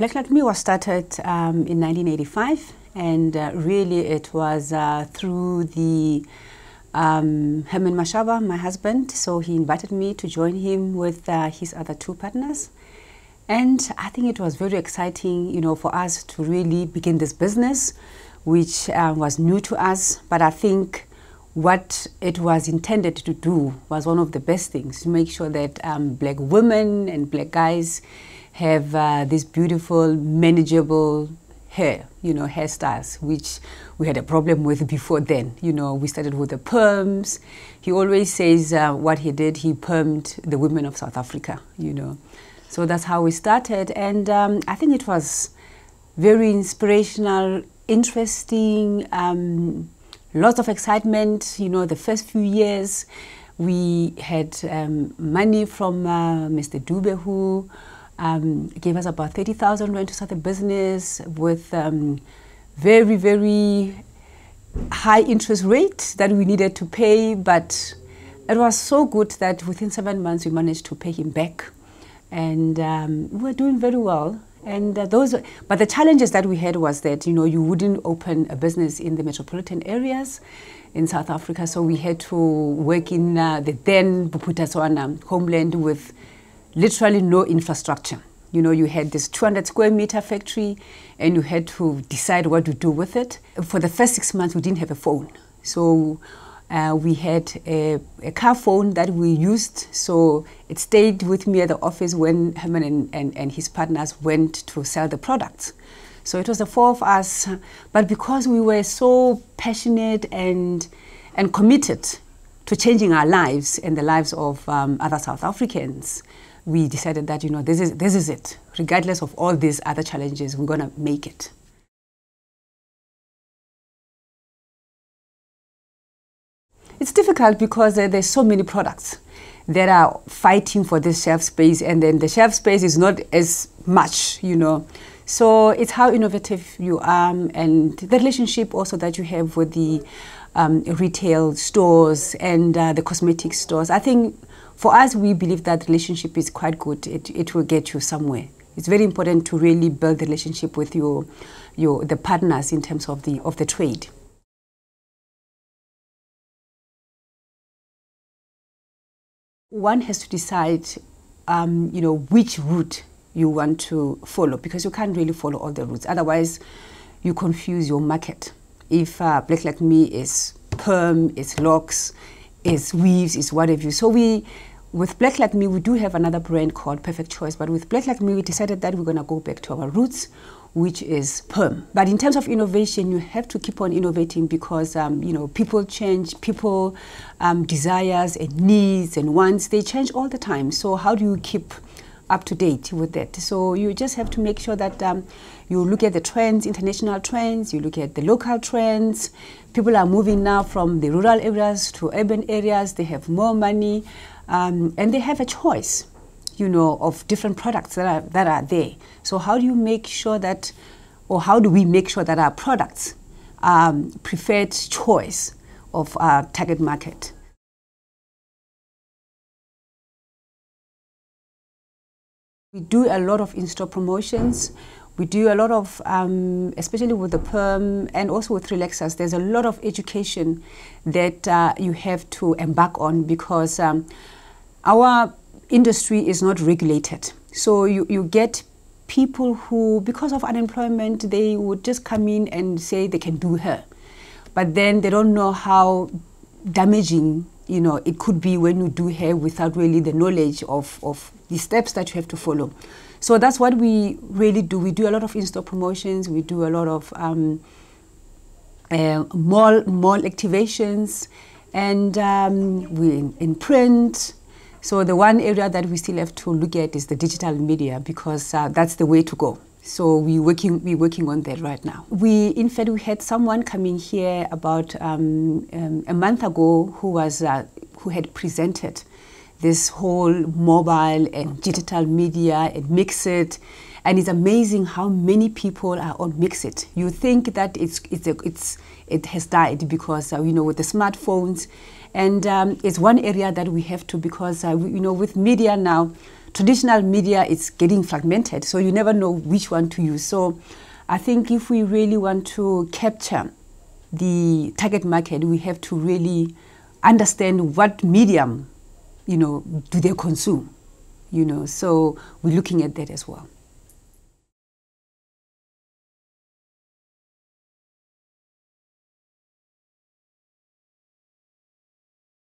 Black Like Me was started in 1985, and really it was through the Herman Mashaba, my husband. So he invited me to join him with his other two partners. And I think it was very exciting, for us to really begin this business, which was new to us. But I think what it was intended to do was one of the best things, to make sure that black women and black guys have this beautiful, manageable hair, hairstyles, which we had a problem with before then. We started with the perms. He always says what he did, he permed the women of South Africa, So that's how we started. And I think it was very inspirational, interesting, lots of excitement. The first few years we had money from Mr. Dube, who gave us about 30,000 rand to start a business with very, very high interest rate that we needed to pay. But it was so good that within 7 months we managed to pay him back. And we were doing very well. And but the challenges that we had was that, you wouldn't open a business in the metropolitan areas in South Africa. So we had to work in the then Bophuthatswana homeland with literally no infrastructure. You had this 200 square meter factory and you had to decide what to do with it. For the first 6 months, we didn't have a phone. So we had a car phone that we used, so it stayed with me at the office when Herman and his partners went to sell the products. So it was the four of us, but because we were so passionate and committed to changing our lives and the lives of other South Africans, we decided that, this is it. Regardless of all these other challenges, we're going to make it. It's difficult because there's so many products that are fighting for this shelf space, and then the shelf space is not as much, So it's how innovative you are, and the relationship also that you have with the retail stores and the cosmetic stores. I think for us, we believe that relationship is quite good. It will get you somewhere. It's very important to really build the relationship with the partners in terms of the trade. One has to decide, which route you want to follow, because you can't really follow all the routes. Otherwise, you confuse your market. If Black Like Me is perm, is locks, is weaves, is whatever. So with Black Like Me, we do have another brand called Perfect Choice. But with Black Like Me, we decided that we're going to go back to our roots, which is perm. But in terms of innovation, you have to keep on innovating because, people change, people desires and needs and wants, they change all the time. So how do you keep up to date with that? So you just have to make sure that you look at the trends, international trends, you look at the local trends. People are moving now from the rural areas to urban areas. They have more money and they have a choice, of different products that are there. So how do you make sure that, or how do we make sure that our products are preferred choice of our target market? We do a lot of in-store promotions. We do a lot of, especially with the perm and also with relaxers, there's a lot of education that you have to embark on because our industry is not regulated. So you get people who, because of unemployment, they would just come in and say they can do hair. But then they don't know how damaging, it could be when you do hair without really the knowledge of the steps that you have to follow. So that's what we really do. We do a lot of in-store promotions. We do a lot of mall activations, and we in print. So the one area that we still have to look at is the digital media, because that's the way to go. So we're working on that right now. In fact, we had someone coming here about a month ago who had presented this whole mobile and digital media and Mixit, and it's amazing how many people are on Mixit. You think that it has died because with the smartphones, and it's one area that we have to, because with media now, traditional media is getting fragmented, so you never know which one to use. So I think if we really want to capture the target market, we have to really understand what medium, do they consume, so we're looking at that as well.